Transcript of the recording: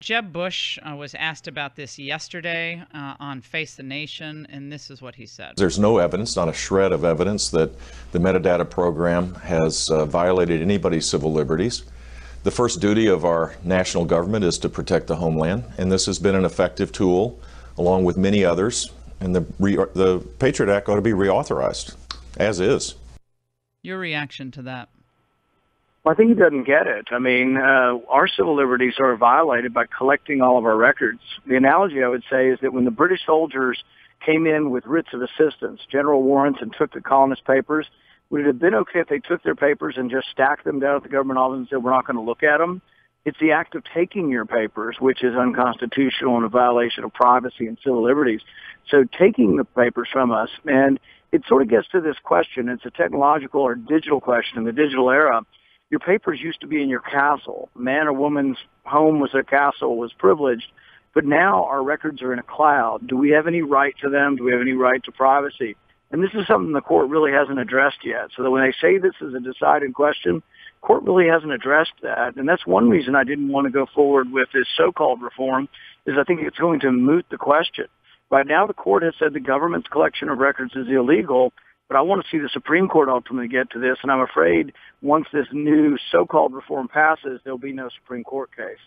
Jeb Bush was asked about this yesterday on Face the Nation, and this is what he said. There's no evidence, not a shred of evidence, that the metadata program has violated anybody's civil liberties. The first duty of our national government is to protect the homeland, and this has been an effective tool, along with many others, and the Patriot Act ought to be reauthorized, as is. Your reaction to that? Well, I think he doesn't get it. I mean, our civil liberties are violated by collecting all of our records. The analogy I would say is that when the British soldiers came in with writs of assistance, general warrants, and took the colonist papers, would it have been okay if they took their papers and just stacked them down at the government office and said, we're not going to look at them? It's the act of taking your papers, which is unconstitutional and a violation of privacy and civil liberties. So taking the papers from us, and it sort of gets to this question. It's a technological or digital question. In the digital era, your papers used to be in your castle. Man or woman's home was a castle, was privileged. But now our records are in a cloud. Do we have any right to them? Do we have any right to privacy? And this is something the court really hasn't addressed yet. So that when they say this is a decided question, court really hasn't addressed that. And that's one reason I didn't want to go forward with this so-called reform, is I think it's going to moot the question. Right now, the court has said the government's collection of records is illegal, but I want to see the Supreme Court ultimately get to this, and I'm afraid once this new so-called reform passes, there'll be no Supreme Court case.